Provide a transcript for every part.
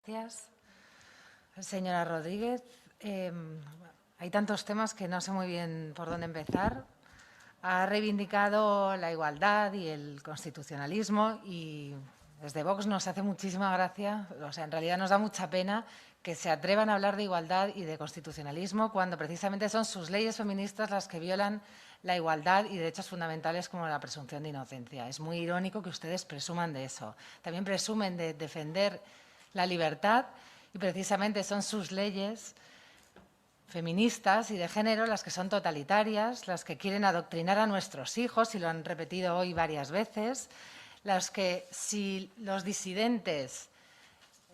Gracias. Señora Rodríguez, hay tantos temas que no sé muy bien por dónde empezar. Ha reivindicado la igualdad y el constitucionalismo y desde Vox nos hace muchísima gracia, o sea, en realidad nos da mucha pena que se atrevan a hablar de igualdad y de constitucionalismo cuando precisamente son sus leyes feministas las que violan la igualdad y derechos fundamentales como la presunción de inocencia. Es muy irónico que ustedes presuman de eso. También presumen de defender la libertad y precisamente son sus leyes feministas y de género las que son totalitarias, las que quieren adoctrinar a nuestros hijos, y lo han repetido hoy varias veces, las que, si los disidentes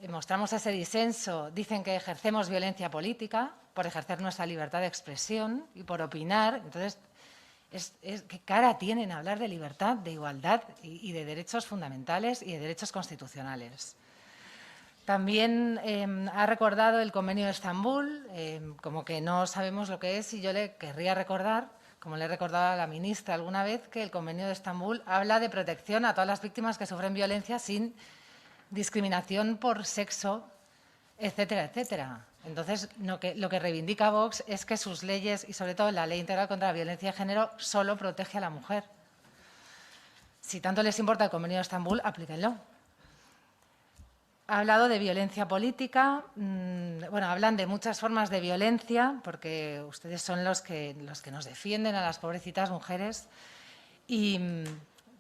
mostramos ese disenso, dicen que ejercemos violencia política por ejercer nuestra libertad de expresión y por opinar. Entonces, ¿qué cara tienen a hablar de libertad, de igualdad y de derechos fundamentales y de derechos constitucionales? También ha recordado el Convenio de Estambul, como que no sabemos lo que es, y yo le querría recordar, como le he recordado a la ministra alguna vez, que el Convenio de Estambul habla de protección a todas las víctimas que sufren violencia sin discriminación por sexo, etcétera, etcétera. Entonces, lo que reivindica Vox es que sus leyes, y sobre todo la Ley Integral contra la Violencia de Género, solo protege a la mujer. Si tanto les importa el Convenio de Estambul, aplíquenlo. Ha hablado de violencia política. Bueno, hablan de muchas formas de violencia, porque ustedes son los que nos defienden a las pobrecitas mujeres. Y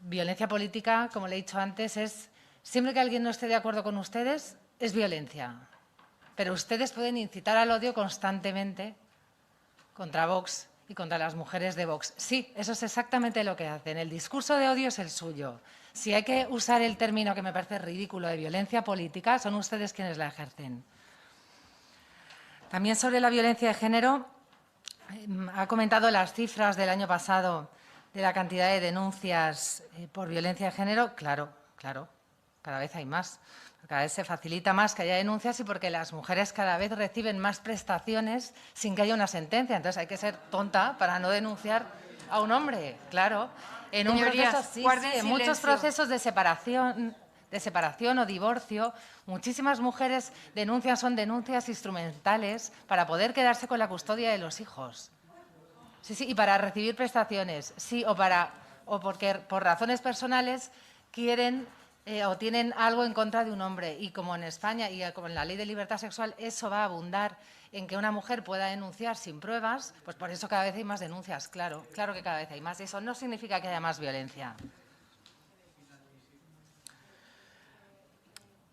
violencia política, como le he dicho antes, es siempre que alguien no esté de acuerdo con ustedes, es violencia. Pero ustedes pueden incitar al odio constantemente contra Vox y contra las mujeres de Vox. Sí, eso es exactamente lo que hacen. El discurso de odio es el suyo. Si hay que usar el término que me parece ridículo de violencia política, son ustedes quienes la ejercen. También sobre la violencia de género, ha comentado las cifras del año pasado de la cantidad de denuncias por violencia de género. Claro, cada vez hay más. Cada vez se facilita más que haya denuncias y porque las mujeres cada vez reciben más prestaciones sin que haya una sentencia. Entonces hay que ser tonta para no denunciar a un hombre, claro. En un proceso, sí, en muchos procesos de separación o divorcio, muchísimas mujeres son denuncias instrumentales para poder quedarse con la custodia de los hijos. Sí, y para recibir prestaciones, sí, o porque por razones personales quieren o tienen algo en contra de un hombre. Y como en España y como en la Ley de Libertad Sexual eso va a abundar en que una mujer pueda denunciar sin pruebas, pues por eso cada vez hay más denuncias, claro que cada vez hay más. Eso no significa que haya más violencia.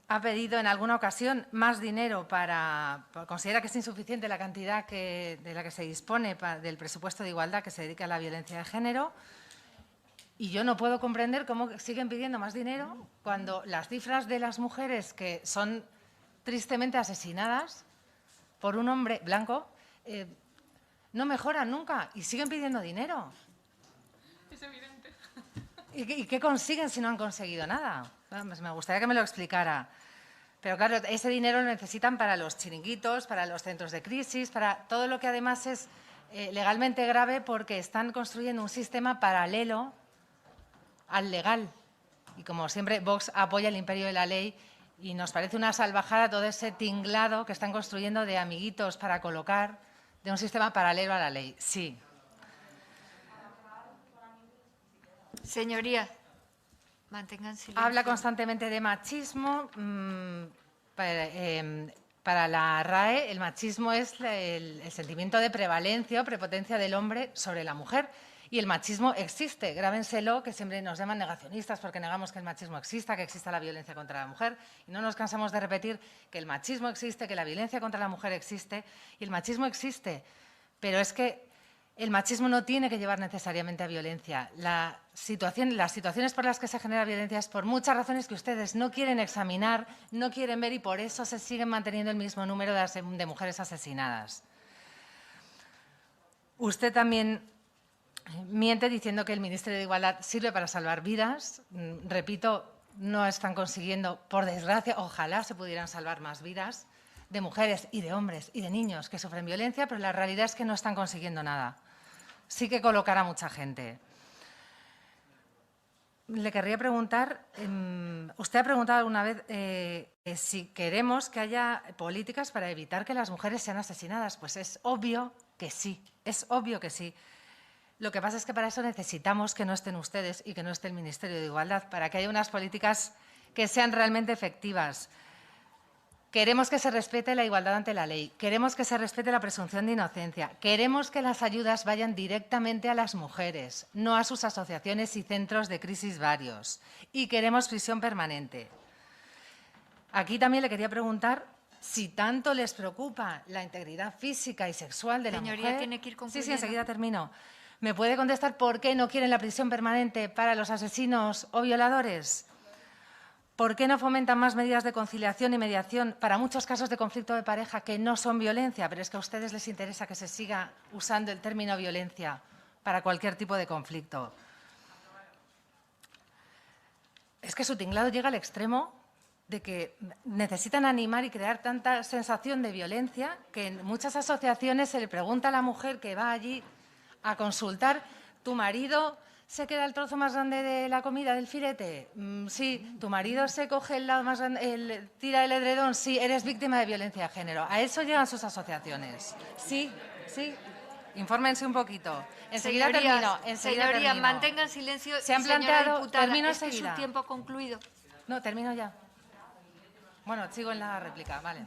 Ha pedido en alguna ocasión más dinero considera que es insuficiente la cantidad de la que se dispone del presupuesto de igualdad que se dedica a la violencia de género. Y yo no puedo comprender cómo siguen pidiendo más dinero cuando las cifras de las mujeres que son tristemente asesinadas por un hombre blanco no mejoran nunca y siguen pidiendo dinero. Es evidente. ¿Y qué consiguen si no han conseguido nada? Pues me gustaría que me lo explicara. Pero claro, ese dinero lo necesitan para los chiringuitos, para los centros de crisis, para todo lo que además es legalmente grave porque están construyendo un sistema paralelo al legal. Y como siempre, Vox apoya el imperio de la ley y nos parece una salvajada todo ese tinglado que están construyendo de amiguitos para colocar de un sistema paralelo a la ley. Sí. Señoría, mantengan silencio. Habla constantemente de machismo. Para la RAE, el machismo es el sentimiento de prevalencia o prepotencia del hombre sobre la mujer. Y el machismo existe, grábenselo, que siempre nos llaman negacionistas porque negamos que el machismo exista, que exista la violencia contra la mujer. Y no nos cansamos de repetir que el machismo existe, que la violencia contra la mujer existe. Y el machismo existe, pero es que el machismo no tiene que llevar necesariamente a violencia. Las situaciones por las que se genera violencia es por muchas razones que ustedes no quieren examinar, no quieren ver y por eso se siguen manteniendo el mismo número de mujeres asesinadas. Usted también miente diciendo que el Ministerio de Igualdad sirve para salvar vidas. Repito, no están consiguiendo, por desgracia, ojalá se pudieran salvar más vidas de mujeres y de hombres y de niños que sufren violencia, pero la realidad es que no están consiguiendo nada. Sí que colocar a mucha gente. le querría preguntar, usted ha preguntado alguna vez si queremos que haya políticas para evitar que las mujeres sean asesinadas. Pues es obvio que sí, es obvio que sí. Lo que pasa es que para eso necesitamos que no estén ustedes y que no esté el Ministerio de Igualdad, para que haya unas políticas que sean realmente efectivas. Queremos que se respete la igualdad ante la ley, queremos que se respete la presunción de inocencia, queremos que las ayudas vayan directamente a las mujeres, no a sus asociaciones y centros de crisis varios, y queremos prisión permanente. Aquí también le quería preguntar si tanto les preocupa la integridad física y sexual de la mujer. Señoría, tiene que ir concluyendo. Sí, enseguida termino. ¿Me puede contestar por qué no quieren la prisión permanente para los asesinos o violadores? ¿Por qué no fomentan más medidas de conciliación y mediación para muchos casos de conflicto de pareja que no son violencia? Pero es que a ustedes les interesa que se siga usando el término violencia para cualquier tipo de conflicto. Es que su tinglado llega al extremo de que necesitan animar y crear tanta sensación de violencia que en muchas asociaciones se le pregunta a la mujer que va allí a consultar: ¿tu marido se queda el trozo más grande de la comida del filete? Sí. ¿Tu marido se coge el lado más grande, tira el edredón? Sí. ¿Eres víctima de violencia de género? A eso llegan sus asociaciones. Sí, sí. Infórmense un poquito. Enseguida termino. Señorías, mantengan silencio. Se han planteado... Termino es que enseguida. su tiempo ha concluido. No, termino ya. Bueno, sigo en la réplica, vale.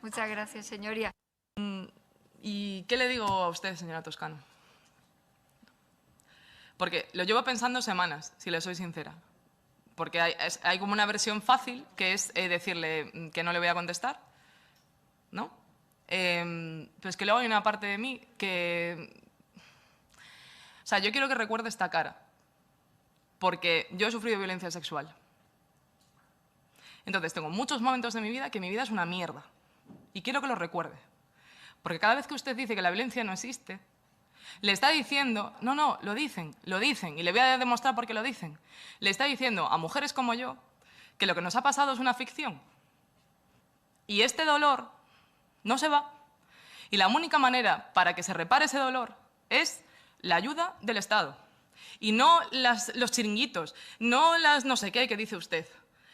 Muchas gracias, señoría. ¿Y qué le digo a usted, señora Toscano? Porque lo llevo pensando semanas, si le soy sincera. Porque hay como una versión fácil, que es decirle que no le voy a contestar, ¿no? Pues que luego hay una parte de mí que... O sea, yo quiero que recuerde esta cara, porque yo he sufrido violencia sexual. Entonces, tengo muchos momentos de mi vida que mi vida es una mierda. Y quiero que lo recuerde. Porque cada vez que usted dice que la violencia no existe, le está diciendo... No, lo dicen, y le voy a demostrar por qué lo dicen. Le está diciendo a mujeres como yo que lo que nos ha pasado es una ficción. Y este dolor no se va. Y la única manera para que se repare ese dolor es la ayuda del Estado. Y no los chiringuitos, no las no sé qué que dice usted.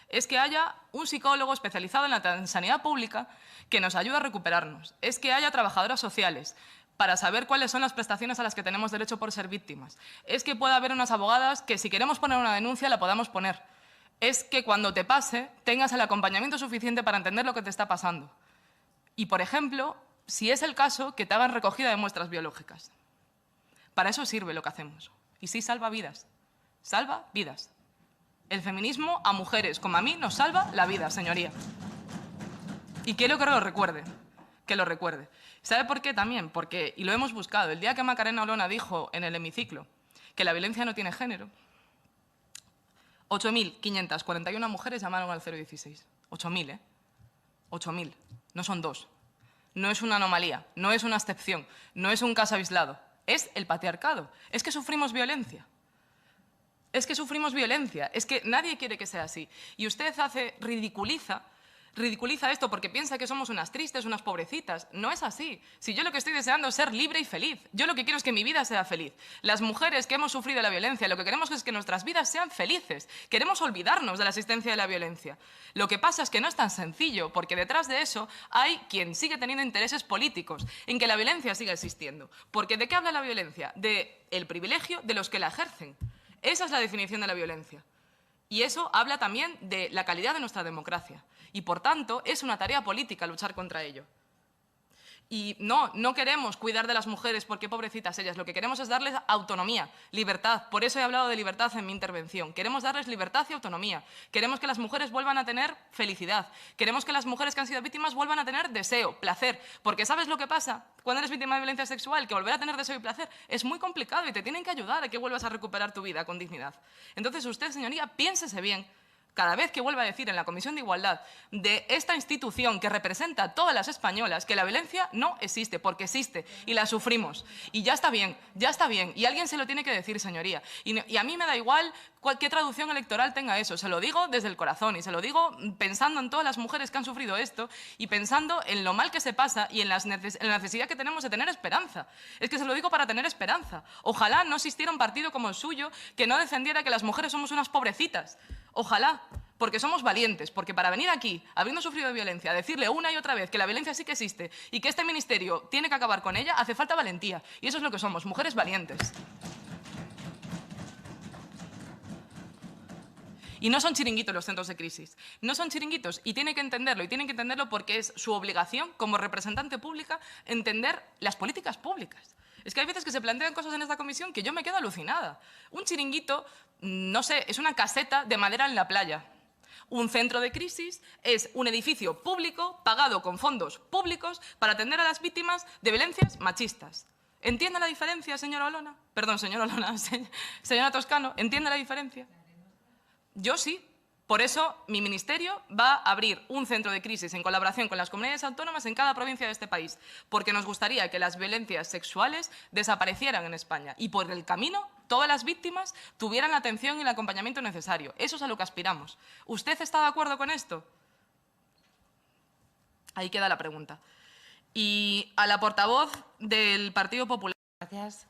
Es que haya un psicólogo especializado en la sanidad pública que nos ayude a recuperarnos. Es que haya trabajadoras sociales para saber cuáles son las prestaciones a las que tenemos derecho por ser víctimas. Es que pueda haber unas abogadas que si queremos poner una denuncia la podamos poner. Es que cuando te pase tengas el acompañamiento suficiente para entender lo que te está pasando. Y, por ejemplo, si es el caso, que te hagan recogida de muestras biológicas. Para eso sirve lo que hacemos. Y sí salva vidas. Salva vidas. El feminismo a mujeres como a mí nos salva la vida, señoría. Y quiero que lo recuerde, que lo recuerde. ¿Sabe por qué también? Porque, y lo hemos buscado, el día que Macarena Olona dijo en el hemiciclo que la violencia no tiene género, 8.541 mujeres llamaron al 016. 8.000, ¿eh? 8.000. No son dos. No es una anomalía, no es una excepción, no es un caso aislado. Es el patriarcado. Es que sufrimos violencia. Es que sufrimos violencia, es que nadie quiere que sea así. Y usted ridiculiza esto porque piensa que somos unas tristes, unas pobrecitas. No es así. Si yo lo que estoy deseando es ser libre y feliz. Yo lo que quiero es que mi vida sea feliz. Las mujeres que hemos sufrido la violencia, lo que queremos es que nuestras vidas sean felices. Queremos olvidarnos de la existencia de la violencia. Lo que pasa es que no es tan sencillo, porque detrás de eso hay quien sigue teniendo intereses políticos en que la violencia siga existiendo. Porque ¿de qué habla la violencia? Del privilegio de los que la ejercen. Esa es la definición de la violencia. Y eso habla también de la calidad de nuestra democracia. Y, por tanto, es una tarea política luchar contra ello. Y no queremos cuidar de las mujeres porque pobrecitas ellas. Lo que queremos es darles autonomía, libertad. Por eso he hablado de libertad en mi intervención. Queremos darles libertad y autonomía. Queremos que las mujeres vuelvan a tener felicidad. Queremos que las mujeres que han sido víctimas vuelvan a tener deseo, placer. Porque ¿sabes lo que pasa cuando eres víctima de violencia sexual? Que volver a tener deseo y placer es muy complicado y te tienen que ayudar a que vuelvas a recuperar tu vida con dignidad. Entonces usted, señoría, piénsese bien cada vez que vuelva a decir en la Comisión de Igualdad de esta institución que representa a todas las españolas que la violencia no existe, porque existe y la sufrimos. Y ya está bien, y alguien se lo tiene que decir, señoría. Y a mí me da igual qué traducción electoral tenga eso, se lo digo desde el corazón y se lo digo pensando en todas las mujeres que han sufrido esto y pensando en lo mal que se pasa y en la necesidad que tenemos de tener esperanza. Es que se lo digo para tener esperanza. Ojalá no existiera un partido como el suyo que no defendiera que las mujeres somos unas pobrecitas. Ojalá, porque somos valientes, porque para venir aquí, habiendo sufrido violencia, decirle una y otra vez que la violencia sí que existe y que este ministerio tiene que acabar con ella, hace falta valentía. Y eso es lo que somos, mujeres valientes. Y no son chiringuitos los centros de crisis. No son chiringuitos y tienen que entenderlo porque es su obligación como representante pública entender las políticas públicas. Es que hay veces que se plantean cosas en esta comisión que yo me quedo alucinada. Un chiringuito, no sé, es una caseta de madera en la playa. Un centro de crisis es un edificio público pagado con fondos públicos para atender a las víctimas de violencias machistas. ¿Entiende la diferencia, señora Olona? Perdón, señora Olona, señora Toscano, ¿entiende la diferencia? Yo sí. Por eso mi ministerio va a abrir un centro de crisis en colaboración con las comunidades autónomas en cada provincia de este país, porque nos gustaría que las violencias sexuales desaparecieran en España y por el camino todas las víctimas tuvieran la atención y el acompañamiento necesario. Eso es a lo que aspiramos. ¿Usted está de acuerdo con esto? Ahí queda la pregunta. Y a la portavoz del Partido Popular. Gracias.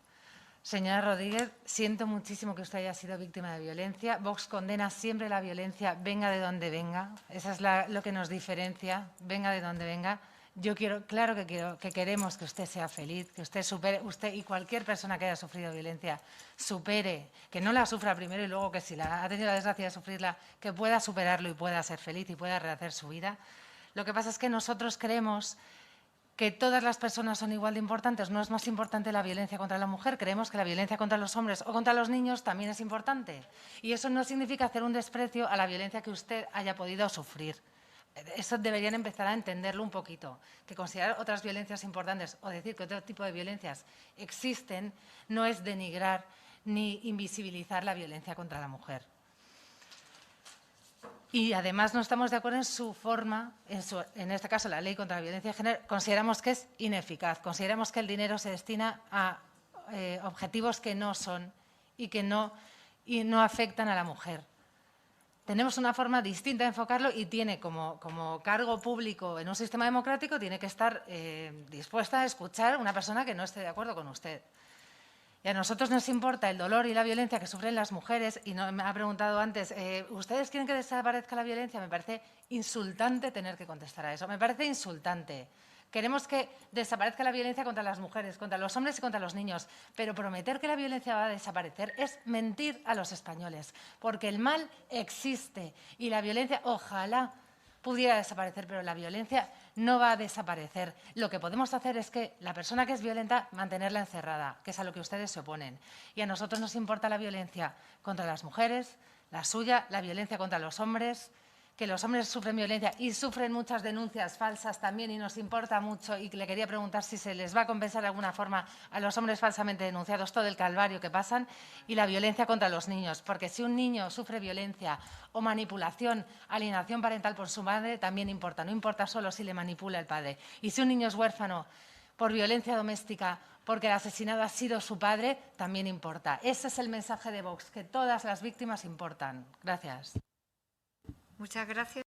Señora Rodríguez, siento muchísimo que usted haya sido víctima de violencia. Vox condena siempre la violencia, venga de donde venga. Eso es lo que nos diferencia, venga de donde venga. Claro que queremos que usted sea feliz, que usted supere, usted y cualquier persona que haya sufrido violencia, supere, que no la sufra primero y luego que si ha tenido la desgracia de sufrirla, que pueda superarlo y pueda ser feliz y pueda rehacer su vida. Lo que pasa es que nosotros creemos que todas las personas son igual de importantes. No es más importante la violencia contra la mujer. Creemos que la violencia contra los hombres o contra los niños también es importante. Y eso no significa hacer un desprecio a la violencia que usted haya podido sufrir. Eso deberían empezar a entenderlo un poquito. Que considerar otras violencias importantes o decir que otro tipo de violencias existen no es denigrar ni invisibilizar la violencia contra la mujer. Y además no estamos de acuerdo en su forma, en este caso la ley contra la violencia de género, consideramos que es ineficaz, consideramos que el dinero se destina a objetivos que no son y que no afectan a la mujer. Tenemos una forma distinta de enfocarlo y tiene como cargo público en un sistema democrático, tiene que estar dispuesta a escuchar a una persona que no esté de acuerdo con usted. Y a nosotros nos importa el dolor y la violencia que sufren las mujeres. Y me ha preguntado antes, ¿ustedes quieren que desaparezca la violencia? Me parece insultante tener que contestar a eso. Me parece insultante. Queremos que desaparezca la violencia contra las mujeres, contra los hombres y contra los niños. Pero prometer que la violencia va a desaparecer es mentir a los españoles. Porque el mal existe y la violencia, ojalá pudiera desaparecer, pero la violencia no va a desaparecer. Lo que podemos hacer es que la persona que es violenta, mantenerla encerrada, que es a lo que ustedes se oponen. Y a nosotros nos importa la violencia contra las mujeres, la suya, la violencia contra los hombres, que los hombres sufren violencia y sufren muchas denuncias falsas también y nos importa mucho. Y le quería preguntar si se les va a compensar de alguna forma a los hombres falsamente denunciados todo el calvario que pasan y la violencia contra los niños. Porque si un niño sufre violencia o manipulación, alienación parental por su madre, también importa. No importa solo si le manipula el padre. Y si un niño es huérfano por violencia doméstica, porque el asesinado ha sido su padre, también importa. Ese es el mensaje de Vox, que todas las víctimas importan. Gracias. Muchas gracias.